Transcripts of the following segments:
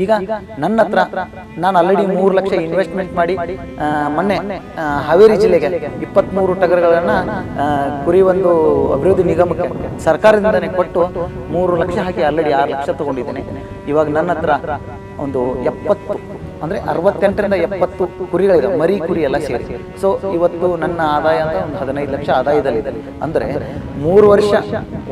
ಈಗ ನನ್ನ ಹತ್ರ ನಾನು ಆಲ್ರೆಡಿ 3 ಲಕ್ಷ ಇನ್ವೆಸ್ಟ್ಮೆಂಟ್ ಮಾಡಿ ಮೊನ್ನೆ ಹಾವೇರಿ ಜಿಲ್ಲೆಗೆ 23 ಟಗರುಗಳನ್ನು ಕುರಿ ಒಂದು ಅಭಿವೃದ್ಧಿ ನಿಗಮಕ್ಕೆ ಸರ್ಕಾರದಿಂದನೇ ಕೊಟ್ಟು 3 ಲಕ್ಷ ಹಾಕಿ ಆಲ್ರೆಡಿ 6 ಲಕ್ಷ ತೊಗೊಂಡಿದ್ದೇನೆ. ಇವಾಗ ನನ್ನ ಹತ್ರ ಒಂದು 70 ಅಂದರೆ 68ರಿಂದ 70 ಕುರಿಗಳಿದೆ, ಮರಿ ಕುರಿ ಎಲ್ಲ ಸೇರಿ. ಸೊ ಇವತ್ತು ನನ್ನ ಆದಾಯ ಅಂತ ಒಂದು 15 ಲಕ್ಷ ಆದಾಯದಲ್ಲಿದೆ. ಅಂದರೆ 3 ವರ್ಷ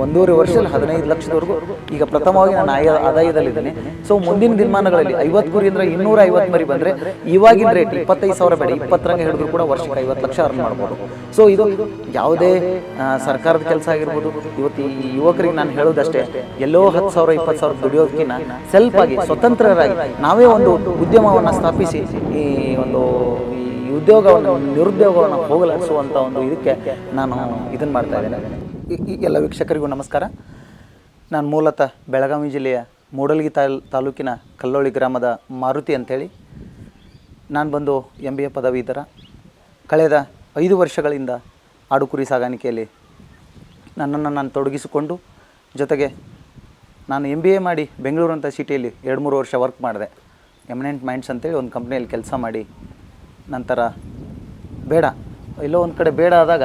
1.5 ವರ್ಷದಲ್ಲಿ 15 ಲಕ್ಷದವರೆಗೂ ಈಗ ಪ್ರಥಮವಾಗಿ ನಾನು ಆದಾಯದಲ್ಲಿದ್ದೇನೆ. ಸೊ ಮುಂದಿನ ದಿನಮಾನಗಳಲ್ಲಿ 50 ಕುರಿ ಅಂದರೆ 250 ಮರಿ ಬಂದರೆ ಇವಾಗಿನ ರೇಟ್ 25,000 ಬೇಡ, 20ರಂಗೆ ಹಿಡಿದ್ರು ಕೂಡ ವರ್ಷಕ್ಕೆ 50 ಲಕ್ಷ ಅರ್ನ್ ಮಾಡ್ಬೋದು. ಸೊ ಇದು ಯಾವುದೇ ಸರ್ಕಾರದ ಕೆಲಸ ಆಗಿರ್ಬೋದು. ಇವತ್ತು ಈ ಯುವಕರಿಗೆ ನಾನು ಹೇಳೋದಷ್ಟೇ, ಎಲ್ಲೋ 10,000 20,000 ದುಡಿಯೋದಕ್ಕಿಂತ ಸೆಲ್ಫ್ ಆಗಿ ಸ್ವತಂತ್ರರಾಗಿ ನಾವೇ ಒಂದು ಉದ್ಯಮವನ್ನು ಸ್ಥಾಪಿಸಿ ಈ ಒಂದು ಉದ್ಯೋಗವನ್ನು ನಿರುದ್ಯೋಗವನ್ನು ಹೋಗಲಾಡಿಸುವಂಥ ಒಂದು ಇದಕ್ಕೆ ನಾನು ಇದನ್ನು ಮಾಡ್ತಾ ಇದ್ದೇನೆ. ಎಲ್ಲ ವೀಕ್ಷಕರಿಗೂ ನಮಸ್ಕಾರ. ನಾನು ಮೂಲತಃ ಬೆಳಗಾವಿ ಜಿಲ್ಲೆಯ ಮೂಡಲಗಿ ತಾಲೂಕಿನ ಕಲ್ಲೋಳಿ ಗ್ರಾಮದ ಮಾರುತಿ ಅಂಥೇಳಿ. ನಾನು ಬಂದು MBA ಪದವೀಧರ. ಕಳೆದ 5 ವರ್ಷಗಳಿಂದ ಆಡು ಕುರಿ ಸಾಗಾಣಿಕೆಯಲ್ಲಿ ನನ್ನನ್ನು ನಾನು ತೊಡಗಿಸಿಕೊಂಡು, ಜೊತೆಗೆ ನಾನು MBA ಮಾಡಿ ಬೆಂಗಳೂರು ಅಂತ ಸಿಟಿಯಲ್ಲಿ 2-3 ವರ್ಷ ವರ್ಕ್ ಮಾಡಿದೆ. ಎಮಿನೆಂಟ್ ಮೈಂಡ್ಸ್ ಅಂತೇಳಿ ಒಂದು ಕಂಪ್ನಿಯಲ್ಲಿ ಕೆಲಸ ಮಾಡಿ, ನಂತರ ಬೇಡ ಎಲ್ಲೋ ಒಂದು ಕಡೆ ಬೇಡ ಆದಾಗ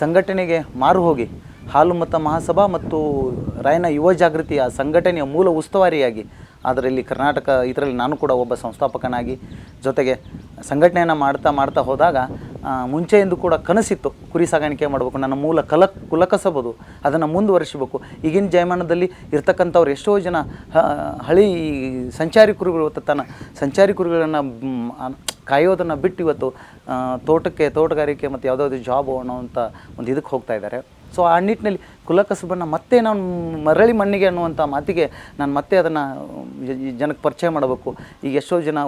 ಸಂಘಟನೆಗೆ ಮಾರು ಹೋಗಿ ಹಾಲು ಮತ್ತು ಮಹಾಸಭಾ ಮತ್ತು ರಾಯನ ಯುವ ಜಾಗೃತಿಯ ಸಂಘಟನೆಯ ಮೂಲ ಉಸ್ತುವಾರಿಯಾಗಿ, ಅದರಲ್ಲಿ ಕರ್ನಾಟಕ ಇದರಲ್ಲಿ ನಾನು ಕೂಡ ಒಬ್ಬ ಸಂಸ್ಥಾಪಕನಾಗಿ ಜೊತೆಗೆ ಸಂಘಟನೆಯನ್ನು ಮಾಡ್ತಾ ಹೋದಾಗ ಮುಂಚೆಯಿಂದ ಕೂಡ ಕನಸಿತ್ತು ಕುರಿ ಸಾಗಾಣಿಕೆ ಮಾಡಬೇಕು, ನನ್ನ ಮೂಲ ಕುಲಕಸಬದು ಅದನ್ನು ಮುಂದುವರಿಸಬೇಕು. ಈಗಿನ ಜಯಮಾನದಲ್ಲಿ ಇರ್ತಕ್ಕಂಥವ್ರು ಎಷ್ಟೋ ಜನ ಹಳಿ ಸಂಚಾರಿ ಕುರಿಗಳು ತನ್ನ ಸಂಚಾರಿ ಕುರಿಗಳನ್ನು ಕಾಯೋದನ್ನು ಬಿಟ್ಟು ಇವತ್ತು ತೋಟಗಾರಿಕೆ ಮತ್ತು ಯಾವುದಾದ್ರು ಜಾಬು ಅನ್ನೋವಂಥ ಒಂದು ಇದಕ್ಕೆ ಹೋಗ್ತಾ ಇದ್ದಾರೆ. ಸೊ ಆ ನಿಟ್ಟಿನಲ್ಲಿ ಕುಲಕಸಬನ್ನು ಮತ್ತೆ ನಾನು ಮರಳಿ ಮಣ್ಣಿಗೆ ಅನ್ನುವಂಥ ಮಾತಿಗೆ ನಾನು ಮತ್ತೆ ಅದನ್ನು ಜನಕ್ಕೆ ಪರಿಚಯ ಮಾಡಬೇಕು. ಈಗ ಎಷ್ಟೋ ಜನ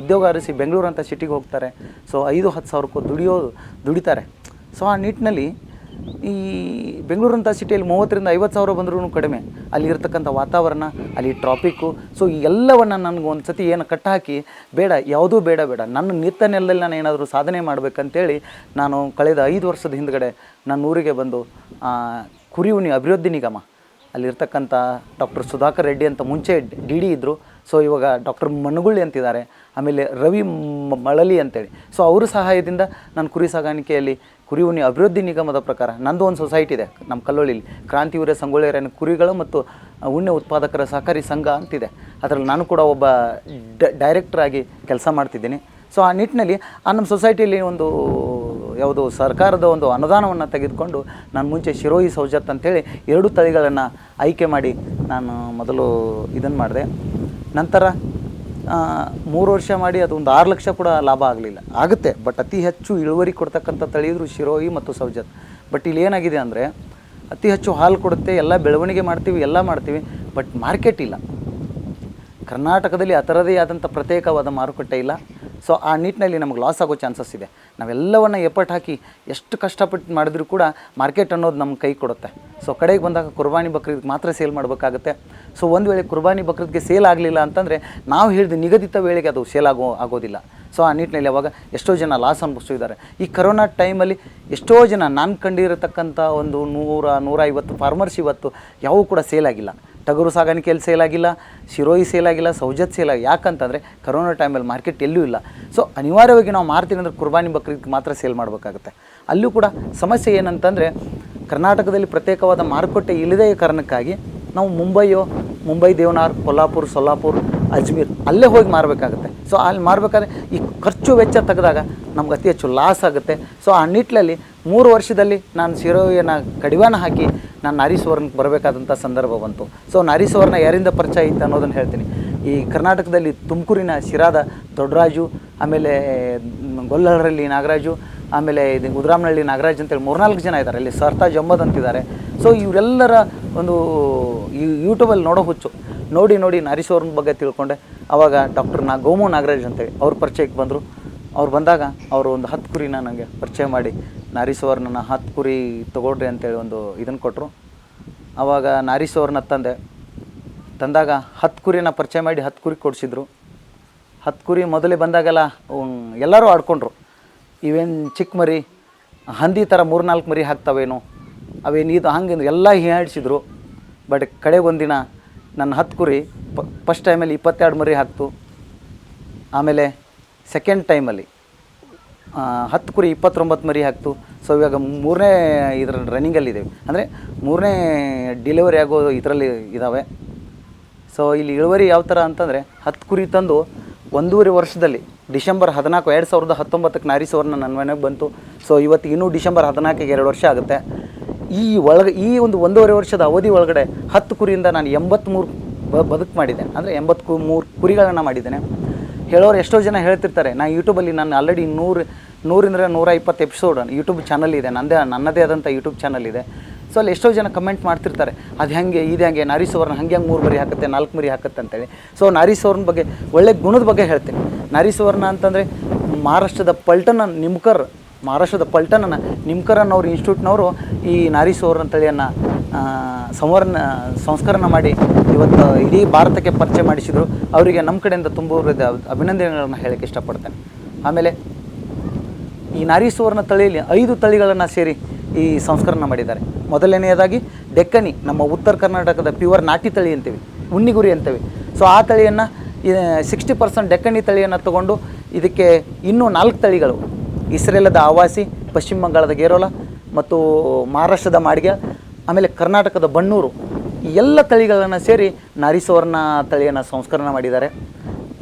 ಉದ್ಯೋಗ ಅರಸಿ ಬೆಂಗಳೂರು ಅಂತ ಸಿಟಿಗೆ ಹೋಗ್ತಾರೆ. ಸೊ 5-10 ಸಾವಿರಕ್ಕೂ ದುಡಿತಾರೆ. ಸೊ ಆ ನಿಟ್ಟಿನಲ್ಲಿ ಈ ಬೆಂಗಳೂರು ಅಂತ ಸಿಟಿಯಲ್ಲಿ 30ರಿಂದ 50 ಸಾವಿರ ಬಂದರೂ ಕಡಿಮೆ. ಅಲ್ಲಿರ್ತಕ್ಕಂಥ ವಾತಾವರಣ, ಅಲ್ಲಿ ಟ್ರಾಫಿಕ್ಕು, ಸೊ ಈ ಎಲ್ಲವನ್ನು ನನಗೆ ಒಂದು ಸತಿ ಏನು ಕಟ್ಟಾಕಿ ಬೇಡ, ಯಾವುದೂ ಬೇಡ ನನ್ನ ನಿತ್ಯ ನೆಲದಲ್ಲಿ ನಾನು ಏನಾದರೂ ಸಾಧನೆ ಮಾಡಬೇಕಂತೇಳಿ ನಾನು ಕಳೆದ 5 ವರ್ಷದ ಹಿಂದ್ಗಡೆ ನನ್ನ ಊರಿಗೆ ಬಂದು ಕುರಿ ಉಣ್ಣೆ ಅಭಿವೃದ್ಧಿ ನಿಗಮ, ಅಲ್ಲಿರ್ತಕ್ಕಂಥ ಡಾಕ್ಟರ್ ಸುಧಾಕರ್ ರೆಡ್ಡಿ ಅಂತ ಮುಂಚೆ DD ಇದ್ದರು. ಸೊ ಇವಾಗ ಡಾಕ್ಟರ್ ಮನಗುಳ್ಳಿ ಅಂತಿದ್ದಾರೆ, ಆಮೇಲೆ ರವಿ ಮಳಲಿ ಅಂತೇಳಿ. ಸೊ ಅವರ ಸಹಾಯದಿಂದ ನಾನು ಕುರಿ ಸಾಗಾಣಿಕೆಯಲ್ಲಿ ಕುರಿ ಉಣ್ಣೆ ಅಭಿವೃದ್ಧಿ ನಿಗಮದ ಪ್ರಕಾರ ನಂದು ಒಂದು ಸೊಸೈಟಿ ಇದೆ ನಮ್ಮ ಕಲ್ಲೋಳಿಲಿ, ಕ್ರಾಂತಿ ಊರ ಸಂಗೊಳ್ಳಿಯರನ ಕುರಿಗಳು ಮತ್ತು ಉಣ್ಣೆ ಉತ್ಪಾದಕರ ಸಹಕಾರಿ ಸಂಘ ಅಂತಿದೆ. ಅದರಲ್ಲಿ ನಾನು ಕೂಡ ಒಬ್ಬ ಡೈರೆಕ್ಟ್ರಾಗಿ ಕೆಲಸ ಮಾಡ್ತಿದ್ದೀನಿ. ಸೊ ಆ ನಿಟ್ಟಿನಲ್ಲಿ ನಮ್ಮ ಸೊಸೈಟಿಯಲ್ಲಿ ಒಂದು ಯಾವುದು ಸರ್ಕಾರದ ಒಂದು ಅನುದಾನವನ್ನು ತೆಗೆದುಕೊಂಡು ನಾನು ಮುಂಚೆ ಶಿರೋಯಿ ಸೌಜತ್ ಅಂಥೇಳಿ 2 ತಳಿಗಳನ್ನು ಆಯ್ಕೆ ಮಾಡಿ ನಾನು ಮೊದಲು ಇದನ್ನು ಮಾಡಿದೆ. ನಂತರ 3 ವರ್ಷ ಮಾಡಿ ಅದು ಒಂದು 6 ಲಕ್ಷ ಕೂಡ ಲಾಭ ಆಗಲಿಲ್ಲ. ಆಗುತ್ತೆ, ಬಟ್ ಅತಿ ಹೆಚ್ಚು ಇಳುವರಿ ಕೊಡ್ತಕ್ಕಂಥ ತಳಿದ್ರು ಶಿರೋಯಿ ಮತ್ತು ಸೌಜತ್. ಬಟ್ ಇಲ್ಲಿ ಏನಾಗಿದೆ ಅಂದರೆ ಅತಿ ಹೆಚ್ಚು ಹಾಲು ಕೊಡುತ್ತೆ, ಎಲ್ಲ ಬೆಳವಣಿಗೆ ಮಾಡ್ತೀವಿ, ಎಲ್ಲ ಮಾಡ್ತೀವಿ, ಬಟ್ ಮಾರ್ಕೆಟ್ ಇಲ್ಲ. ಕರ್ನಾಟಕದಲ್ಲಿ ಆ ಥರದೇ ಆದಂಥ ಪ್ರತ್ಯೇಕವಾದ ಮಾರುಕಟ್ಟೆ ಇಲ್ಲ. ಸೊ ಆ ನಿಟ್ಟಿನಲ್ಲಿ ನಮಗೆ ಲಾಸ್ ಆಗೋ ಚಾನ್ಸಸ್ ಇದೆ. ನಾವೆಲ್ಲವನ್ನು ಎಫರ್ಟ್ ಹಾಕಿ ಎಷ್ಟು ಕಷ್ಟಪಟ್ಟು ಮಾಡಿದ್ರೂ ಕೂಡ ಮಾರ್ಕೆಟ್ ಅನ್ನೋದು ನಮ್ಮ ಕೈ ಕೊಡುತ್ತೆ. ಸೊ ಕಡೆಗೆ ಬಂದಾಗ ಕುರ್ಬಾನಿ ಬಕ್ರೀದ್ಗೆ ಮಾತ್ರ ಸೇಲ್ ಮಾಡಬೇಕಾಗುತ್ತೆ. ಸೊ ಒಂದು ವೇಳೆ ಕುರ್ಬಾನಿ ಬಕ್ರೀದ್ಗೆ ಸೇಲ್ ಆಗಲಿಲ್ಲ ಅಂತಂದರೆ ನಾವು ಹೇಳಿದ ನಿಗದಿತ ವೇಳೆಗೆ ಅದು ಸೇಲ್ ಆಗೋದಿಲ್ಲ. ಸೊ ಆ ನಿಟ್ಟಿನಲ್ಲಿ ಅವಾಗ ಎಷ್ಟೋ ಜನ ಲಾಸ್ ಅನುಭವಿಸ್ತಿದ್ದಾರೆ. ಈ ಕರೋನಾ ಟೈಮಲ್ಲಿ ಎಷ್ಟೋ ಜನ ನಾನು ಕಂಡಿರತಕ್ಕಂಥ ಒಂದು 100-150 ಫಾರ್ಮರ್ಸ್ ಇವತ್ತು ಯಾವೂ ಕೂಡ ಸೇಲ್ ಆಗಿಲ್ಲ. ಟಗರು ಸಾಗಾಣಿಕೆಯಲ್ಲಿ ಸೇಲ್ ಆಗಿಲ್ಲ, ಶಿರೋಯಿ ಸೇಲ್ ಆಗಿಲ್ಲ, ಸೌಜತ್ ಸೇಲ್ ಆಗಿ. ಯಾಕಂತಂದರೆ ಕರೋನಾ ಟೈಮಲ್ಲಿ ಮಾರ್ಕೆಟ್ ಎಲ್ಲೂ ಇಲ್ಲ. ಸೊ ಅನಿವಾರ್ಯವಾಗಿ ನಾವು ಮಾರ್ತೀವಿ ಅಂದರೆ ಕುರ್ಬಾನಿ ಬಕ್ರೀದ್ಗೆ ಮಾತ್ರ ಸೇಲ್ ಮಾಡಬೇಕಾಗುತ್ತೆ. ಅಲ್ಲೂ ಕೂಡ ಸಮಸ್ಯೆ ಏನಂತಂದರೆ ಕರ್ನಾಟಕದಲ್ಲಿ ಪ್ರತ್ಯೇಕವಾದ ಮಾರುಕಟ್ಟೆ ಇಲ್ಲದೇ ಕಾರಣಕ್ಕಾಗಿ ನಾವು ಮುಂಬೈ ದೇವನಾರ್, ಕೊಲ್ಹಾಪುರ, ಸೊಲ್ಲಾಪುರ, ಅಜ್ಮೀರ್ ಅಲ್ಲೇ ಹೋಗಿ ಮಾರಬೇಕಾಗುತ್ತೆ. ಸೊ ಅಲ್ಲಿ ಮಾರಬೇಕಾದ್ರೆ ಈ ಖರ್ಚು ವೆಚ್ಚ ತೆಗೆದಾಗ ನಮ್ಗೆ ಅತಿ ಹೆಚ್ಚು ಲಾಸ್ ಆಗುತ್ತೆ. ಸೊ ಆ ನಿಟ್ಟಿನಲ್ಲಿ 3 ವರ್ಷದಲ್ಲಿ ನಾನು ಶಿರೋಯಿನ ಕಡಿವಾಣ ಹಾಕಿ ನಾನು ನಾರೀಶ್ವರನಿಗೆ ಬರಬೇಕಾದಂಥ ಸಂದರ್ಭ ಬಂತು. ಸೊ ನಾರೀಶ್ವರನ ಯಾರಿಂದ ಪರಿಚಯ ಇತ್ತು ಅನ್ನೋದನ್ನು ಹೇಳ್ತೀನಿ. ಈ ಕರ್ನಾಟಕದಲ್ಲಿ ತುಮಕೂರಿನ ಶಿರಾದ ದೊಡ್ಡರಾಜು, ಆಮೇಲೆ ಗೊಲ್ಲಹಳ್ಳಿ ನಾಗರಾಜು, ಆಮೇಲೆ ಇದು ಉದ್ರಾಮನಹಳ್ಳಿ ನಾಗರಾಜ್ ಅಂತೇಳಿ 3-4 ಜನ ಇದ್ದಾರೆ. ಅಲ್ಲಿ ಸರ್ತಾಜ್ ಅಹ್ಮದ್ ಅಂತಿದ್ದಾರೆ. ಸೊ ಇವರೆಲ್ಲರ ಒಂದು ಯೂಟ್ಯೂಬಲ್ಲಿ ನೋಡೋ ಹುಚ್ಚು ನೋಡಿ ನಾರೀಶ್ವರನ ಬಗ್ಗೆ ತಿಳ್ಕೊಂಡೆ. ಆವಾಗ ಡಾಕ್ಟರ್ ಗೋಮು ನಾಗರಾಜ್ ಅಂತೇಳಿ ಅವ್ರ ಪರಿಚಯಕ್ಕೆ ಬಂದರು. ಅವ್ರು ಬಂದಾಗ ಅವರು ಒಂದು 10 ಕುರಿನ ನನಗೆ ಪರಿಚಯ ಮಾಡಿ ನಾರೀಶ್ವರನ 10 ಕುರಿ ತೊಗೊಳ್ರಿ ಅಂತೇಳಿ ಒಂದು ಇದನ್ನು ಕೊಟ್ಟರು. ಆವಾಗ ನಾರೀಶ್ವರನ ತಂದಾಗ 10 ಕುರಿನ ಪರಿಚಯ ಮಾಡಿ 10 ಕುರಿ ಕೊಡಿಸಿದ್ರು. 10 ಕುರಿ ಮೊದಲೇ ಬಂದಾಗೆಲ್ಲ ಎಲ್ಲರೂ ಆಡ್ಕೊಂಡ್ರು. ಇವೇನು ಚಿಕ್ಕ ಮರಿ ಹಂದಿ ಥರ 3-4 ಮರಿ ಹಾಕ್ತಾವೇನು, ಅವೇನು ಇದು ಹಂಗೆ ಎಲ್ಲ ಹೀಯಾಡಿಸಿದ್ರು. ಬಟ್ ಕಡೆ ಒಂದಿನ ನನ್ನ 10 ಕುರಿ ಫಸ್ಟ್ ಟೈಮಲ್ಲಿ 22 ಮರಿ ಹಾಕ್ತು. ಆಮೇಲೆ ಸೆಕೆಂಡ್ ಟೈಮಲ್ಲಿ 10 ಕುರಿ 29 ಮರಿ ಹಾಕ್ತು. ಸೊ ಇವಾಗ 3ನೇ ಇದರ ರನ್ನಿಂಗಲ್ಲಿದ್ದೇವೆ, ಅಂದರೆ 3ನೇ ಡೆಲಿವರಿ ಆಗೋ ಇದರಲ್ಲಿ ಇದ್ದಾವೆ. ಸೊ ಇಲ್ಲಿ ಇಳುವರಿ ಯಾವ ಥರ ಅಂತಂದರೆ 10 ಕುರಿ ತಂದು 1.5 ವರ್ಷದಲ್ಲಿ ಡಿಸೆಂಬರ್ 14, 2019ಕ್ಕೆ ನಾರಿ ಸುವರ್ಣ ನನ್ನ ಮನೆಗೆ ಬಂತು. ಸೊ ಇವತ್ತು ಇನ್ನೂ ಡಿಸೆಂಬರ್ 14ಗೆ 2 ವರ್ಷ ಆಗುತ್ತೆ. ಈ ಒಂದು 1.5 ವರ್ಷದ ಅವಧಿ ಒಳಗಡೆ 10 ಕುರಿಯಿಂದ ನಾನು 83 ಬದುಕು ಮಾಡಿದ್ದೇನೆ, ಅಂದರೆ 83 ಕುರಿಗಳನ್ನು ಮಾಡಿದ್ದೇನೆ. ಹೇಳೋರು ಎಷ್ಟೋ ಜನ ಹೇಳ್ತಿರ್ತಾರೆ, ನಾನು ಯೂಟ್ಯೂಬಲ್ಲಿ ನಾನು ಆಲ್ರೆಡಿ 100ರಿಂದ 120 ಎಪಿಸೋಡ್ ಯೂಟ್ಯೂಬ್ ಚಾನಲ್ ಇದೆ, ನನ್ನದೇ ಆದಂಥ ಯೂಟ್ಯೂಬ್ ಚಾನಲ್ ಇದೆ. ಸೊ ಅಲ್ಲಿ ಎಷ್ಟೋ ಜನ ಕಮೆಂಟ್ ಮಾಡ್ತಿರ್ತಾರೆ, ಅದು ಹೆಂಗೆ ಇದು ಹೆಂಗೆ ನಾರಿ ಸುವರ್ಣ ಹಂಗೆ 3 ಮರಿ ಹಾಕುತ್ತೆ 4 ಮರಿ ಹಾಕುತ್ತೆ ಅಂತೇಳಿ. ಸೊ ನಾರಿ ಸುವರ್ಣ ಬಗ್ಗೆ ಒಳ್ಳೆ ಗುಣದ ಬಗ್ಗೆ ಹೇಳ್ತೀನಿ. ನಾರಿ ಸುವರ್ಣ ಅಂತಂದರೆ ಮಹಾರಾಷ್ಟ್ರದ ನಿಮ್ಕರ್ ಅನ್ನೋರು ಇನ್ಸ್ಟಿಟ್ಯೂಟ್ನವರು ಈ ನಾರಿ ಸುವರ್ಣ ತಳಿಯನ್ನು ಸಂಸ್ಕರಣ ಮಾಡಿ ಇವತ್ತು ಇಡೀ ಭಾರತಕ್ಕೆ ಪರಿಚಯ ಮಾಡಿಸಿದರು. ಅವರಿಗೆ ನಮ್ಮ ಕಡೆಯಿಂದ ತುಂಬ ಅಭಿನಂದನೆಗಳನ್ನು ಹೇಳೋಕ್ಕೆ ಇಷ್ಟಪಡ್ತೇನೆ. ಆಮೇಲೆ ಈ ನಾರಿ ಸುವರ್ಣ ತಳಿಯಲ್ಲಿ 5 ತಳಿಗಳನ್ನು ಸೇರಿ ಈ ಸಂಸ್ಕರಣ ಮಾಡಿದ್ದಾರೆ. ಮೊದಲನೆಯದಾಗಿ ಡೆಕ್ಕನಿ, ನಮ್ಮ ಉತ್ತರ ಕರ್ನಾಟಕದ ಪ್ಯೂರ್ ನಾಟಿ ತಳಿ ಅಂತೀವಿ, ಉಣ್ಣಿಗುರಿ ಅಂತೀವಿ. ಸೊ ಆ ತಳಿಯನ್ನು 60% ಡೆಕ್ಕನಿ ತಳಿಯನ್ನು ತಗೊಂಡು ಇದಕ್ಕೆ ಇನ್ನೂ 4 ತಳಿಗಳು, ಇಸ್ರೇಲದ ಆವಾಸಿ, ಪಶ್ಚಿಮ ಬಂಗಾಳದ ಗೇರೋಲ ಮತ್ತು ಮಹಾರಾಷ್ಟ್ರದ ಮಾಡ್ಗೆ, ಆಮೇಲೆ ಕರ್ನಾಟಕದ ಬಣ್ಣೂರು, ಈ ಎಲ್ಲ ತಳಿಗಳನ್ನು ಸೇರಿ ನಾರಿ ಸುವರ್ಣ ತಳಿಯನ್ನು ಸಂಸ್ಕರಣ ಮಾಡಿದ್ದಾರೆ.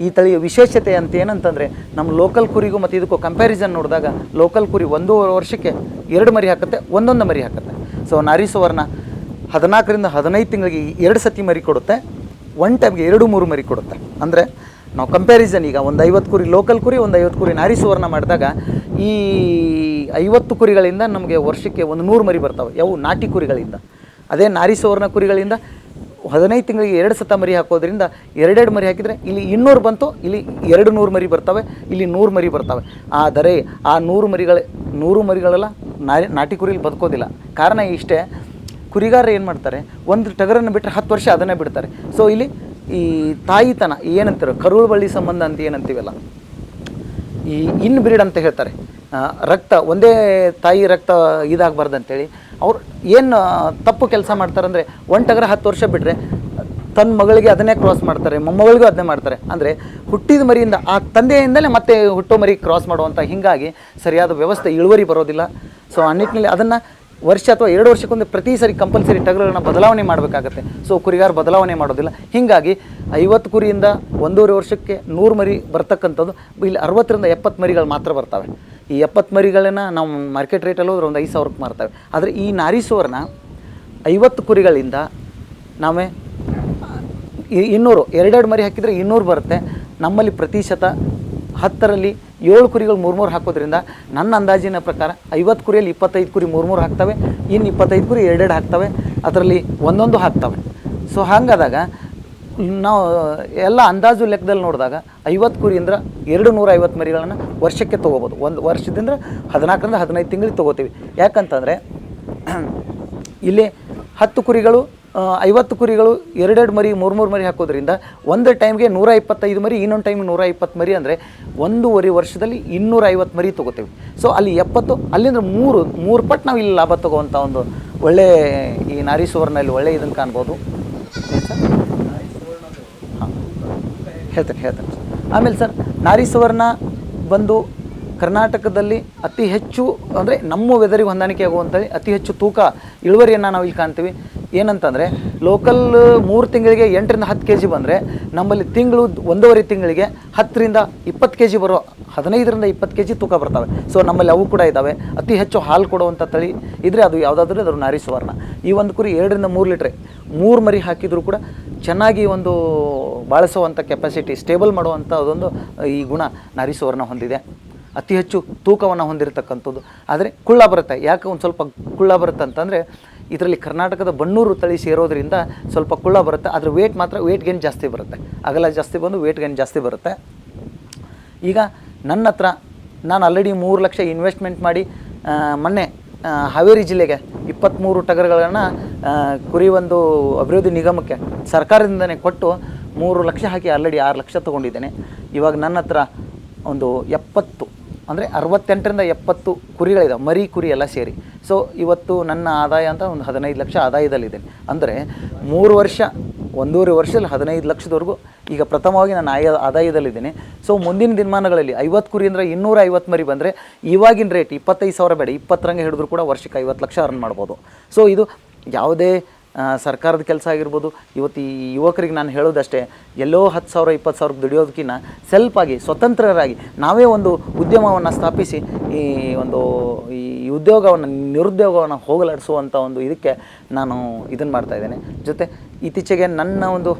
ಈ ತಳಿಯ ವಿಶೇಷತೆ ಅಂತ ಏನಂತಂದರೆ, ನಮ್ಮ ಲೋಕಲ್ ಕುರಿಗೂ ಮತ್ತು ಇದಕ್ಕೂ ಕಂಪ್ಯಾರಿಸನ್ ನೋಡಿದಾಗ ಲೋಕಲ್ ಕುರಿ 1 ವರ್ಷಕ್ಕೆ 2 ಮರಿ ಹಾಕುತ್ತೆ, 1 ಮರಿ ಹಾಕುತ್ತೆ. ಸೊ ನಾರಿ ಸುವರ್ಣ 14ರಿಂದ 15 ತಿಂಗಳಿಗೆ 2 ಸತಿ ಮರಿ ಕೊಡುತ್ತೆ, 1 ಟೈಮ್ಗೆ 2-3 ಮರಿ ಕೊಡುತ್ತೆ. ಅಂದರೆ ನಾವು ಕಂಪ್ಯಾರಿಸನ್ ಈಗ ಒಂದು 50 ಕುರಿ ಲೋಕಲ್ ಕುರಿ, ಒಂದು 50 ಕುರಿ ನಾರಿ ಸುವರ್ಣ ಮಾಡಿದಾಗ ಈ 50 ಕುರಿಗಳಿಂದ ನಮಗೆ ವರ್ಷಕ್ಕೆ 100 ಮರಿ ಬರ್ತವೆ, ಯಾವ ನಾಟಿ ಕುರಿಗಳಿಂದ. ಅದೇ ನಾರಿ ಸುವರ್ಣ ಕುರಿಗಳಿಂದ 15 ತಿಂಗಳಿಗೆ 2 ಸತ ಮರಿ ಹಾಕೋದ್ರಿಂದ 2 ಮರಿ ಹಾಕಿದರೆ ಇಲ್ಲಿ 200 ಬಂತು, ಇಲ್ಲಿ 200 ಮರಿ ಬರ್ತವೆ, ಇಲ್ಲಿ 100 ಮರಿ ಬರ್ತವೆ. ಆದರೆ ಆ 100 ಮರಿಗಳೆಲ್ಲ ನಾಟಿ ಕುರಿಲಿ ಬದುಕೋದಿಲ್ಲ. ಕಾರಣ ಇಷ್ಟೇ, ಕುರಿಗಾರರು ಏನು ಮಾಡ್ತಾರೆ, ಒಂದು ಟಗರನ್ನು ಬಿಟ್ಟರೆ 10 ವರ್ಷ ಅದನ್ನೇ ಬಿಡ್ತಾರೆ. ಸೊ ಇಲ್ಲಿ ಈ ತಾಯಿತನ ಏನಂತೀರೋ ಕರುಳು ಬಳ್ಳಿ ಸಂಬಂಧ ಅಂತ ಏನಂತೀವಲ್ಲ, ಈ ಇನ್ ಬ್ರೀಡ್ ಅಂತ ಹೇಳ್ತಾರೆ, ರಕ್ತ ಒಂದೇ ತಾಯಿ ರಕ್ತ ಇದಾಗಬಾರ್ದು ಅಂತೇಳಿ ಅವ್ರು ಏನು ತಪ್ಪು ಕೆಲಸ ಮಾಡ್ತಾರಂದರೆ, ಒಂದು ಟಗರ 10 ವರ್ಷ ಬಿಟ್ಟರೆ ತನ್ನ ಮಗಳಿಗೆ ಅದನ್ನೇ ಕ್ರಾಸ್ ಮಾಡ್ತಾರೆ, ಮೊಮ್ಮಗಳಿಗೂ ಅದನ್ನೇ ಮಾಡ್ತಾರೆ. ಅಂದರೆ ಹುಟ್ಟಿದ ಮರಿಯಿಂದ ಆ ತಂದೆಯಿಂದಲೇ ಮತ್ತೆ ಹುಟ್ಟೋ ಮರಿ ಕ್ರಾಸ್ ಮಾಡುವಂಥ, ಹೀಗಾಗಿ ಸರಿಯಾದ ವ್ಯವಸ್ಥೆ ಇಳುವರಿ ಬರೋದಿಲ್ಲ. ಸೊ ಆ ನಿಟ್ಟಿನಲ್ಲಿ ಅದನ್ನು ವರ್ಷ ಅಥವಾ 2 ವರ್ಷಕ್ಕೊಂದು ಪ್ರತಿ ಸರಿ ಕಂಪಲ್ಸರಿ ಟಗರುಗಳನ್ನ ಬದಲಾವಣೆ ಮಾಡಬೇಕಾಗತ್ತೆ. ಸೊ ಕುರಿಗಾರ ಬದಲಾವಣೆ ಮಾಡೋದಿಲ್ಲ. ಹೀಗಾಗಿ 50 ಕುರಿಯಿಂದ 1.5 ವರ್ಷಕ್ಕೆ 100 ಮರಿ ಬರ್ತಕ್ಕಂಥದ್ದು ಇಲ್ಲಿ 60ರಿಂದ 70 ಮರಿಗಳು ಮಾತ್ರ ಬರ್ತವೆ. ಈ 70 ಮರಿಗಳನ್ನು ನಾವು ಮಾರ್ಕೆಟ್ ರೇಟಲ್ಲಿ ಹೋದ್ರೆ ಒಂದು 5,000ಕ್ಕೆ ಮಾರ್ತವೆ. ಆದರೆ ಈ ನಾರಿ ಸುವರ್ಣ 50 ಕುರಿಗಳಿಂದ ನಾವೇ 200 2 ಮರಿ ಹಾಕಿದರೆ 200 ಬರುತ್ತೆ. ನಮ್ಮಲ್ಲಿ ಪ್ರತಿಶತ 10ರಲ್ಲಿ 7 ಕುರಿಗಳು 3 ಹಾಕೋದ್ರಿಂದ ನನ್ನ ಅಂದಾಜಿನ ಪ್ರಕಾರ 50 ಕುರಿಯಲ್ಲಿ 25 ಕುರಿ 3 ಹಾಕ್ತವೆ, ಇನ್ನು 25 ಕುರಿ 2 ಹಾಕ್ತವೆ, ಅದರಲ್ಲಿ ಒಂದೊಂದು ಹಾಕ್ತವೆ. ಸೊ ಹಾಗಾದಾಗ ನಾವು ಎಲ್ಲ ಅಂದಾಜು ಲೆಕ್ಕದಲ್ಲಿ ನೋಡಿದಾಗ 50 ಕುರಿಯಿಂದ 250 ಮರಿಗಳನ್ನು ವರ್ಷಕ್ಕೆ ತೊಗೋಬೋದು. ಒಂದು ವರ್ಷದಿಂದ 14ರಿಂದ 15 ತಿಂಗಳಿಗೆ ತೊಗೋತೀವಿ. ಯಾಕಂತಂದರೆ ಇಲ್ಲಿ 10 ಕುರಿಗಳು 50 ಕುರಿಗಳು 2 ಮರಿ 3 ಮರಿ ಹಾಕೋದ್ರಿಂದ ಒಂದು ಟೈಮ್ಗೆ 125 ಮರಿ, ಇನ್ನೊಂದು ಟೈಮಿಗೆ 120 ಮರಿ, ಅಂದರೆ 1.5 ವರ್ಷದಲ್ಲಿ 250 ಮರಿ ತೊಗೋತೀವಿ. ಸೊ ಅಲ್ಲಿ 70, ಅಲ್ಲಿಂದ 3 ಪಟ್ಟು ನಾವು ಇಲ್ಲಿ ಲಾಭ ತೊಗೋವಂಥ ಒಂದು ಒಳ್ಳೆ ಈ ನಾರಿ ಸುವರ್ಣಲ್ಲಿ ಒಳ್ಳೆ ಇದನ್ನು ಕಾಣ್ಬೋದು. ಹಾಂ ಹೇಳ್ತೇನೆ. ಆಮೇಲೆ ಸರ್, ನಾರಿ ಸುವರ್ಣ ಬಂದು ಕರ್ನಾಟಕದಲ್ಲಿ ಅತಿ ಹೆಚ್ಚು, ಅಂದರೆ ನಮ್ಮ ವೆದರಿಗೆ ಹೊಂದಾಣಿಕೆ ಆಗುವಂಥದ್ದು ಅತಿ ಹೆಚ್ಚು ತೂಕ ಇಳುವರಿಯನ್ನು ನಾವು ಇಲ್ಲಿ ಕಾಣ್ತೀವಿ. ಏನಂತಂದರೆ ಲೋಕಲ್ 3 ತಿಂಗಳಿಗೆ 8ರಿಂದ 10 kg ಬಂದರೆ, ನಮ್ಮಲ್ಲಿ ತಿಂಗಳು 1.5 ತಿಂಗಳಿಗೆ 10ರಿಂದ 20 kg ಬರೋ, 15ರಿಂದ 20 kg ತೂಕ ಬರ್ತವೆ. ಸೊ ನಮ್ಮಲ್ಲಿ ಅವು ಕೂಡ ಇದ್ದಾವೆ. ಅತಿ ಹೆಚ್ಚು ಹಾಲು ಕೊಡುವಂಥ ತಳಿ ಇದ್ದರೆ ಅದು ಯಾವುದಾದ್ರೂ ಅದು ನಾರಿ ಸುವರ್ಣ. ಈ ಒಂದು ಕುರಿ 2ರಿಂದ 3 ಲೀಟ್ರೆ 3 ಮರಿ ಹಾಕಿದರೂ ಕೂಡ ಚೆನ್ನಾಗಿ ಒಂದು ಬಾಳಿಸುವಂಥ ಕೆಪಾಸಿಟಿ, ಸ್ಟೇಬಲ್ ಮಾಡುವಂಥ ಅದೊಂದು ಈ ಗುಣ ನಾರಿ ಸುವರ್ಣ ಹೊಂದಿದೆ. ಅತಿ ಹೆಚ್ಚು ತೂಕವನ್ನು ಹೊಂದಿರತಕ್ಕಂಥದ್ದು. ಆದರೆ ಕುಳ್ಳ ಬರುತ್ತೆ. ಯಾಕೆ ಒಂದು ಸ್ವಲ್ಪ ಕುಳ್ಳ ಬರುತ್ತೆ ಅಂತಂದರೆ, ಇದರಲ್ಲಿ ಕರ್ನಾಟಕದ ಬಣ್ಣೂರು ತಳಿ ಸೇರೋದ್ರಿಂದ ಸ್ವಲ್ಪ ಕುಳ್ಳ ಬರುತ್ತೆ. ಆದರೆ ವೇಟ್ ಗೇನ್ ಜಾಸ್ತಿ ಬರುತ್ತೆ, ಅಗಲ ಜಾಸ್ತಿ ಬಂದು ವೇಟ್ ಗೇನ್ ಜಾಸ್ತಿ ಬರುತ್ತೆ. ಈಗ ನನ್ನ ಹತ್ರ ನಾನು ಆಲ್ರೆಡಿ 3 ಲಕ್ಷ ಇನ್ವೆಸ್ಟ್ಮೆಂಟ್ ಮಾಡಿ ಮೊನ್ನೆ ಹಾವೇರಿ ಜಿಲ್ಲೆಗೆ 23 ಟಗರುಗಳನ್ನು ಕುರಿ ಒಂದು ಅಭಿವೃದ್ಧಿ ನಿಗಮಕ್ಕೆ ಸರ್ಕಾರದಿಂದನೇ ಕೊಟ್ಟು 3 ಲಕ್ಷ ಹಾಕಿ ಆಲ್ರೆಡಿ 6 ಲಕ್ಷ ತೊಗೊಂಡಿದ್ದೇನೆ. ಇವಾಗ ನನ್ನ ಹತ್ರ ಒಂದು 70, ಅಂದರೆ 68ರಿಂದ 70 ಕುರಿಗಳಿದಾವೆ, ಮರಿ ಕುರಿ ಎಲ್ಲ ಸೇರಿ. ಸೊ ಇವತ್ತು ನನ್ನ ಆದಾಯ ಅಂತ ಒಂದು 15 ಲಕ್ಷ ಆದಾಯದಲ್ಲಿದ್ದೇನೆ. ಅಂದರೆ 3 ವರ್ಷ 1.5 ವರ್ಷದಲ್ಲಿ 15 ಲಕ್ಷದವರೆಗೂ ಈಗ ಪ್ರಥಮವಾಗಿ ನಾನು ಆದಾಯದಲ್ಲಿದ್ದೇನೆ. ಸೊ ಮುಂದಿನ ದಿನಮಾನಗಳಲ್ಲಿ 50 ಕುರಿ ಅಂದರೆ 250 ಮರಿ ಬಂದರೆ ಇವಾಗಿನ ರೇಟ್ 25,000 ಬೇಡ, 20 ಹಿಡಿದ್ರು ಕೂಡ ವರ್ಷಕ್ಕೆ 50 ಲಕ್ಷ ಅರ್ನ್ ಮಾಡ್ಬೋದು. ಸೊ ಇದು ಯಾವುದೇ ಸರ್ಕಾರದ ಕೆಲಸ ಆಗಿರ್ಬೋದು. ಇವತ್ತು ಈ ಯುವಕರಿಗೆ ನಾನು ಹೇಳೋದಷ್ಟೇ, ಎಲ್ಲೋ 10,000 20,000 ದುಡಿಯೋದಕ್ಕಿಂತ ಸೆಲ್ಫಾಗಿ ಸ್ವತಂತ್ರರಾಗಿ ನಾವೇ ಒಂದು ಉದ್ಯಮವನ್ನು ಸ್ಥಾಪಿಸಿ ಈ ಉದ್ಯೋಗವನ್ನು ನಿರುದ್ಯೋಗವನ್ನು ಹೋಗಲಾಡಿಸುವಂಥ ಒಂದು ಇದಕ್ಕೆ ನಾನು ಇದನ್ನು ಮಾಡ್ತಾಯಿದ್ದೇನೆ. ಜೊತೆ ಇತ್ತೀಚೆಗೆ ನನ್ನ ಒಂದು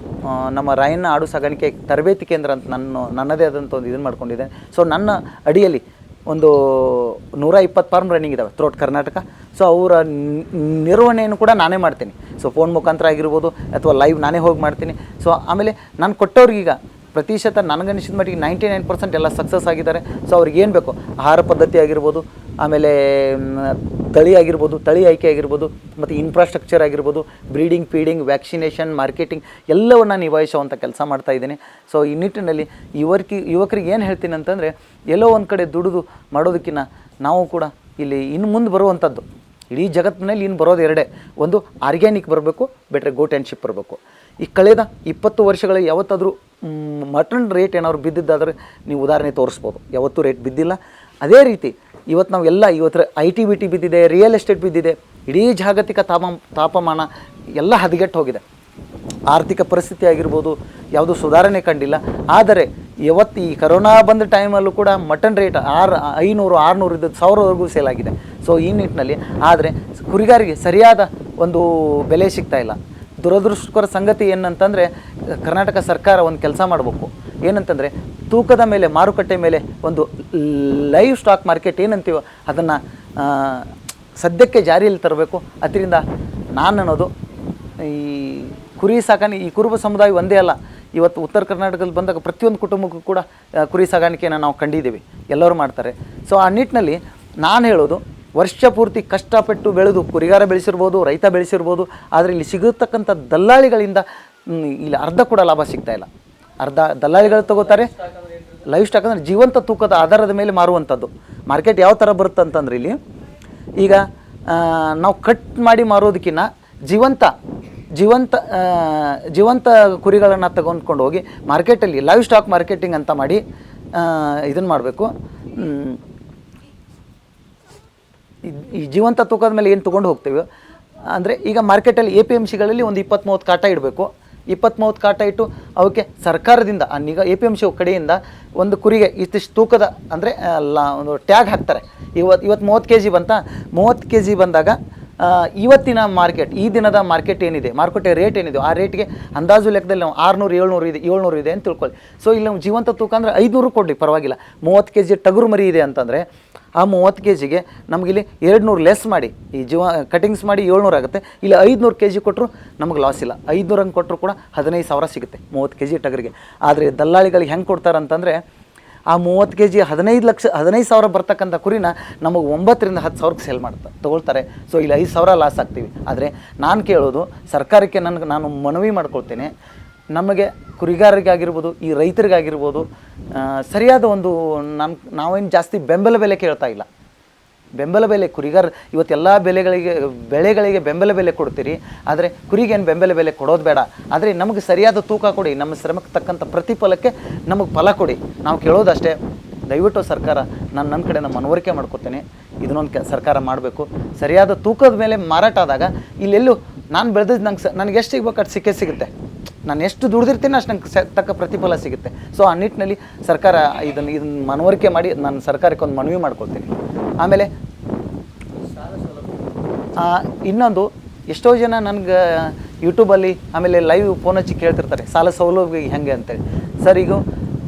ನಮ್ಮ ರಾಯಣ್ಣ ಆಡು ಸಾಗಾಣಿಕೆ ತರಬೇತಿ ಕೇಂದ್ರ ಅಂತ ನನ್ನದೇ ಆದಂಥ ಒಂದು ಇದನ್ನು ಮಾಡ್ಕೊಂಡಿದ್ದೇನೆ. ಸೊ ನನ್ನ ಅಡಿಯಲ್ಲಿ ಒಂದು 120 ಫಾರ್ಮ್ ರನ್ನಿಂಗ್ ಇದ್ದಾವೆ ಥ್ರೋಟ್ ಕರ್ನಾಟಕ. ಸೊ ಅವರ ನಿರ್ವಹಣೆಯನ್ನು ಕೂಡ ನಾನೇ ಮಾಡ್ತೀನಿ. ಸೊ ಫೋನ್ ಮುಖಾಂತರ ಆಗಿರ್ಬೋದು ಅಥವಾ ಲೈವ್ ನಾನೇ ಹೋಗಿ ಮಾಡ್ತೀನಿ. ಸೊ ಆಮೇಲೆ ನಾನು ಕೊಟ್ಟವ್ರಿಗೀಗ ಪ್ರತಿಶತ ನನಗನ್ನಿಸಿದ ಮಟ್ಟಿಗೆ 99% ಎಲ್ಲ ಸಕ್ಸಸ್ ಆಗಿದ್ದಾರೆ. ಸೊ ಅವ್ರಿಗೆ ಏನು ಬೇಕು, ಆಹಾರ ಪದ್ಧತಿ ಆಗಿರ್ಬೋದು, ಆಮೇಲೆ ತಳಿ ಆಗಿರ್ಬೋದು, ತಳಿ ಆಯ್ಕೆ ಆಗಿರ್ಬೋದು, ಮತ್ತು ಇನ್ಫ್ರಾಸ್ಟ್ರಕ್ಚರ್ ಆಗಿರ್ಬೋದು, ಬ್ರೀಡಿಂಗ್, ಫೀಡಿಂಗ್, ವ್ಯಾಕ್ಸಿನೇಷನ್, ಮಾರ್ಕೆಟಿಂಗ್ ಎಲ್ಲವನ್ನು ನಿಭಾಯಿಸುವಂಥ ಕೆಲಸ ಮಾಡ್ತಾಯಿದ್ದೀನಿ. ಸೊ ಈ ನಿಟ್ಟಿನಲ್ಲಿ ಯುವಕರಿಗೆ ಏನು ಹೇಳ್ತೀನಿ ಅಂತಂದರೆ, ಎಲ್ಲೋ ಒಂದು ಕಡೆ ದುಡಿದು ಮಾಡೋದಕ್ಕಿಂತ ನಾವು ಕೂಡ ಇಲ್ಲಿ ಇನ್ನು ಮುಂದೆ ಬರುವಂಥದ್ದು ಇಡೀ ಜಗತ್ತಿನಲ್ಲಿ ಇನ್ನು ಬರೋದು ಎರಡೇ, ಒಂದು ಆರ್ಗ್ಯಾನಿಕ್ ಬರಬೇಕು, ಬೆಟ್ರೆ ಗೋಟ್ ಆ್ಯಂಡ್ ಶಿಪ್ ಬರಬೇಕು. ಈ ಕಳೆದ 20 ವರ್ಷಗಳಲ್ಲಿ ಯಾವತ್ತಾದರೂ ಮಟನ್ ರೇಟ್ ಏನಾದ್ರು ಬಿದ್ದಿದ್ದಾದರೆ ನೀವು ಉದಾಹರಣೆ ತೋರಿಸ್ಬೋದು. ಯಾವತ್ತೂ ರೇಟ್ ಬಿದ್ದಿಲ್ಲ. ಅದೇ ರೀತಿ ಇವತ್ತು ನಾವು ಎಲ್ಲ ಇವತ್ತು IT BT ಬಿದ್ದಿದೆ, ರಿಯಲ್ ಎಸ್ಟೇಟ್ ಬಿದ್ದಿದೆ, ಇಡೀ ಜಾಗತಿಕ ತಾಪಮಾನ ಎಲ್ಲ ಹದಗೆಟ್ಟು ಹೋಗಿದೆ. ಆರ್ಥಿಕ ಪರಿಸ್ಥಿತಿ ಆಗಿರ್ಬೋದು ಯಾವುದೂ ಸುಧಾರಣೆ ಕಂಡಿಲ್ಲ. ಆದರೆ ಇವತ್ತು ಈ ಕರೋನಾ ಬಂದ ಟೈಮಲ್ಲೂ ಕೂಡ ಮಟನ್ ರೇಟ್ 500 600 ಇದ್ದದ್ದು 1000ವರೆಗೂ ಸೇಲ್ ಆಗಿದೆ. ಸೊ ಈ ನಿಟ್ಟಿನಲ್ಲಿ ಆದರೆ ಕುರಿಗಾರಿಗೆ ಸರಿಯಾದ ಒಂದು ಬೆಲೆ ಸಿಗ್ತಾ ಇಲ್ಲ. ದುರದೃಷ್ಟಕರ ಸಂಗತಿ ಏನಂತಂದರೆ, ಕರ್ನಾಟಕ ಸರ್ಕಾರ ಒಂದು ಕೆಲಸ ಮಾಡಬೇಕು. ಏನಂತಂದರೆ, ತೂಕದ ಮೇಲೆ ಮಾರುಕಟ್ಟೆ ಮೇಲೆ ಒಂದು ಲೈವ್ ಸ್ಟಾಕ್ ಮಾರ್ಕೆಟ್ ಏನಂತೀವೋ ಅದನ್ನು ಸದ್ಯಕ್ಕೆ ಜಾರಿಯಲ್ಲಿ ತರಬೇಕು. ಅದರಿಂದ ನಾನು ಅನ್ನೋದು ಈ ಕುರಿ ಸಾಕಾಣಿಕೆ, ಈ ಕುರುಬ ಸಮುದಾಯ ಒಂದೇ ಅಲ್ಲ, ಇವತ್ತು ಉತ್ತರ ಕರ್ನಾಟಕದಲ್ಲಿ ಬಂದಾಗ ಪ್ರತಿಯೊಂದು ಕುಟುಂಬಕ್ಕೂ ಕೂಡ ಕುರಿ ಸಾಗಾಣಿಕೆಯನ್ನು ನಾವು ಕಂಡಿದ್ದೀವಿ, ಎಲ್ಲರೂ ಮಾಡ್ತಾರೆ. ಸೊ ಆ ನಿಟ್ಟಿನಲ್ಲಿ ನಾನು ಹೇಳೋದು, ವರ್ಷ ಪೂರ್ತಿ ಕಷ್ಟಪಟ್ಟು ಬೆಳೆದು ಕುರಿಗಾರ ಬೆಳೆಸಿರ್ಬೋದು, ರೈತ ಬೆಳೆಸಿರ್ಬೋದು, ಆದರೆ ಇಲ್ಲಿ ಸಿಗತಕ್ಕಂಥ ದಲ್ಲಾಳಿಗಳಿಂದ ಇಲ್ಲಿ ಅರ್ಧ ಕೂಡ ಲಾಭ ಸಿಗ್ತಾಯಿಲ್ಲ. ಅರ್ಧ ದಲ್ಲಾಳಿಗಳು ತಗೋತಾರೆ. ಲೈವ್ ಸ್ಟಾಕ್ ಅಂದರೆ ಜೀವಂತ ತೂಕದ ಆಧಾರದ ಮೇಲೆ ಮಾರುವಂಥದ್ದು. ಮಾರ್ಕೆಟ್ ಯಾವ ಥರ ಬರುತ್ತೆ ಅಂತಂದ್ರೆ, ಇಲ್ಲಿ ಈಗ ನಾವು ಕಟ್ ಮಾಡಿ ಮಾರೋದಕ್ಕಿಂತ ಜೀವಂತ ಕುರಿಗಳನ್ನು ತಗೊಂಡ್ಕೊಂಡು ಹೋಗಿ ಮಾರ್ಕೆಟಲ್ಲಿ ಲೈವ್ ಸ್ಟಾಕ್ ಮಾರ್ಕೆಟಿಂಗ್ ಅಂತ ಮಾಡಿ ಇದನ್ನು ಮಾಡಬೇಕು. ಈ ಜೀವಂತ ತೂಕದ ಮೇಲೆ ಏನು ತೊಗೊಂಡು ಹೋಗ್ತೀವಿ ಅಂದರೆ, ಈಗ ಮಾರ್ಕೆಟಲ್ಲಿ APMCಗಳಲ್ಲಿ ಒಂದು 20-30 ಕಾಟ ಇಡಬೇಕು. 20-30 ಕಾಟ ಇಟ್ಟು ಅವಕ್ಕೆ ಸರ್ಕಾರದಿಂದ ಈಗ APMC ಕಡೆಯಿಂದ ಒಂದು ಕುರಿಗೆ ಇಷ್ಟಿಷ್ಟು ತೂಕದ ಅಂದರೆ ಒಂದು ಟ್ಯಾಗ್ ಹಾಕ್ತಾರೆ. ಇವತ್ತು 30 kg ಬಂತ, 30 kg ಬಂದಾಗ ಇವತ್ತಿನ ಮಾರ್ಕೆಟ್, ಈ ದಿನದ ಮಾರ್ಕೆಟ್ ಏನಿದೆ, ಮಾರುಕಟ್ಟೆ ರೇಟ್ ಏನಿದೆ, ಆ ರೇಟ್ಗೆ ಅಂದಾಜು ಲೆಕ್ಕದಲ್ಲಿ ನಾವು 600 ಇದೆ ಅಂತ ತಿಳ್ಕೊಳ್ಳಿ. ಸೊ ಇಲ್ಲಿ ನಾವು ಜೀವಂತ ತೂಕ ಅಂದರೆ 500 ಕೊಡಲಿ ಪರವಾಗಿಲ್ಲ. 30 kg ಟಗರು ಮರಿ ಇದೆ ಅಂತಂದರೆ ಆ 30 kgಗೆ ನಮಗಿಲ್ಲಿ 200 ಲೆಸ್ ಮಾಡಿ ಈ ಕಟಿಂಗ್ಸ್ ಮಾಡಿ 700 ಆಗುತ್ತೆ. ಇಲ್ಲಿ 500 kg ಕೊಟ್ಟರು ನಮಗೆ ಲಾಸ್ ಇಲ್ಲ. 500 ಹಂಗೆ ಕೊಟ್ಟರು ಕೂಡ 15,000 ಸಿಗುತ್ತೆ 30 kg ಟಗರಿಗೆ. ಆದರೆ ದಲ್ಲಾಳಿಗಳಿಗೆ ಹೆಂಗೆ ಕೊಡ್ತಾರೆ ಅಂತಂದರೆ, ಆ 30 kg 15,000 ಬರ್ತಕ್ಕಂಥ ಕುರಿನ ನಮಗೆ 9ರಿಂದ 10,000ಕ್ಕೆ ಸೇಲ್ ತೊಗೊಳ್ತಾರೆ. ಸೊ ಇಲ್ಲಿ 5,000 ಲಾಸ್ ಆಗ್ತೀವಿ. ಆದರೆ ನಾನು ಕೇಳೋದು ಸರ್ಕಾರಕ್ಕೆ, ನಾನು ಮನವಿ ಮಾಡ್ಕೊಳ್ತೇನೆ, ನಮಗೆ ಕುರಿಗಾರರಿಗಾಗಿರ್ಬೋದು, ಈ ರೈತರಿಗಾಗಿರ್ಬೋದು ಸರಿಯಾದ ಒಂದು ನಾವೇನು ಜಾಸ್ತಿ ಬೆಂಬಲ ಬೆಲೆ ಕೇಳ್ತಾ ಇಲ್ಲ. ಬೆಂಬಲ ಬೆಲೆ ಇವತ್ತೆಲ್ಲ ಬೆಳೆಗಳಿಗೆ ಬೆಂಬಲ ಬೆಲೆ ಕೊಡ್ತೀರಿ, ಆದರೆ ಕುರಿಗೇನು ಬೆಂಬಲ ಬೆಲೆ ಕೊಡೋದು ಬೇಡ. ಆದರೆ ನಮಗೆ ಸರಿಯಾದ ತೂಕ ಕೊಡಿ, ನಮ್ಮ ಶ್ರಮಕ್ಕೆ ತಕ್ಕಂಥ ಪ್ರತಿಫಲಕ್ಕೆ ನಮಗೆ ಫಲ ಕೊಡಿ. ನಾವು ಕೇಳೋದಷ್ಟೇ, ದಯವಿಟ್ಟು ಸರ್ಕಾರ, ನನ್ನ ಕಡೆ ಮನವರಿಕೆ ಮಾಡ್ಕೊತೇನೆ, ಇದನ್ನೊಂದು ಸರ್ಕಾರ ಮಾಡಬೇಕು. ಸರಿಯಾದ ತೂಕದ ಮೇಲೆ ಮಾರಾಟ ಆದಾಗ ಇಲ್ಲೆಲ್ಲೂ ನಾನು ಬೆಳೆದಿದ್ದು ನನಗೆ ಎಷ್ಟು ಸಿಗ್ಬೇಕು ಅದು ಸಿಗುತ್ತೆ. ನಾನು ಎಷ್ಟು ದುಡ್ದಿರ್ತೀನಿ ಅಷ್ಟು ನಂಗೆ ತಕ್ಕ ಪ್ರತಿಫಲ ಸಿಗುತ್ತೆ. ಸೊ ಆ ನಿಟ್ಟಿನಲ್ಲಿ ಸರ್ಕಾರ ಇದನ್ನು ಮನವರಿಕೆ ಮಾಡಿ ನಾನು ಸರ್ಕಾರಕ್ಕೆ ಒಂದು ಮನವಿ ಮಾಡ್ಕೊಳ್ತೀನಿ. ಆಮೇಲೆ ಇನ್ನೊಂದು, ಎಷ್ಟೋ ಜನ ನನಗೆ ಯೂಟ್ಯೂಬಲ್ಲಿ ಆಮೇಲೆ ಲೈವ್ ಫೋನ್ ಹಚ್ಚಿ ಕೇಳ್ತಿರ್ತಾರೆ, ಸಾಲ ಸೌಲಭ್ಯ ಹೆಂಗೆ ಅಂತೇಳಿ. ಸರ್, ಈಗ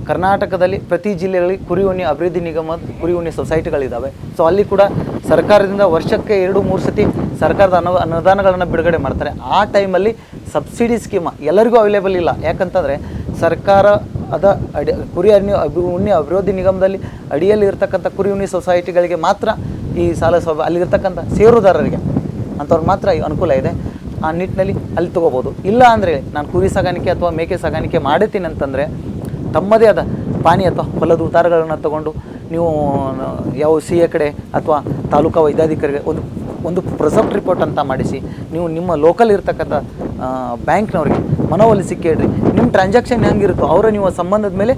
ಕರ್ನಾಟಕದಲ್ಲಿ ಪ್ರತಿ ಜಿಲ್ಲೆಗಳಲ್ಲಿ ಕುರಿ ಉಣ್ಣೆ ಅಭಿವೃದ್ಧಿ ನಿಗಮದ ಕುರಿ ಉಣ್ಣೆ ಸೊಸೈಟಿಗಳಿದ್ದಾವೆ. ಸೊ ಅಲ್ಲಿ ಕೂಡ ಸರ್ಕಾರದಿಂದ ವರ್ಷಕ್ಕೆ 2-3 ಸತಿ ಸರ್ಕಾರದ ಅನುದಾನಗಳನ್ನು ಬಿಡುಗಡೆ ಮಾಡ್ತಾರೆ. ಆ ಟೈಮಲ್ಲಿ ಸಬ್ಸಿಡಿ ಸ್ಕೀಮ್ ಎಲ್ಲರಿಗೂ ಅವೈಲೇಬಲ್ ಇಲ್ಲ. ಯಾಕಂತಂದರೆ ಸರ್ಕಾರದ ಕುರಿ ಉಣ್ಣೆ ಅಭಿವೃದ್ಧಿ ನಿಗಮದಲ್ಲಿ ಅಡಿಯಲ್ಲಿ ಇರ್ತಕ್ಕಂಥ ಕುರಿ ಉಣ್ಣೆ ಸೊಸೈಟಿಗಳಿಗೆ ಮಾತ್ರ ಈ ಸಾಲ ಸೌಲಭ್ಯ, ಅಲ್ಲಿರ್ತಕ್ಕಂಥ ಷೇರುದಾರರಿಗೆ ಅಂಥವ್ರಿಗೆ ಮಾತ್ರ ಅನುಕೂಲ ಇದೆ. ಆ ನಿಟ್ಟಿನಲ್ಲಿ ಅಲ್ಲಿ ತೊಗೋಬೋದು. ಇಲ್ಲ ಅಂದರೆ ನಾನು ಕುರಿ ಸಾಗಾಣಿಕೆ ಅಥವಾ ಮೇಕೆ ಸಾಗಾಣಿಕೆ ಮಾಡುತ್ತೀನಿ ಅಂತಂದರೆ ತಮ್ಮದೇ ಆದ ಪಾನಿ ಅಥವಾ ಹೊಲದ ಉತ್ತಾರಗಳನ್ನು ತಗೊಂಡು ನೀವು ಯಾವ CA ಕಡೆ ಅಥವಾ ತಾಲೂಕಾ ವೈದ್ಯಾಧಿಕಾರಿಗೆ ಒಂದು ಪ್ರೆಸೆಪ್ಟ್ ರಿಪೋರ್ಟ್ ಅಂತ ಮಾಡಿಸಿ ನೀವು ನಿಮ್ಮ ಲೋಕಲ್ ಇರ್ತಕ್ಕಂಥ ಬ್ಯಾಂಕ್ನವ್ರಿಗೆ ಮನವೊಲಿಸಿ ಕೇಳ್ರಿ. ನಿಮ್ಮ ಟ್ರಾನ್ಸಾಕ್ಷನ್ ಹೆಂಗಿರುತ್ತೋ ಅವರ ನೀವು ಸಂಬಂಧದ ಮೇಲೆ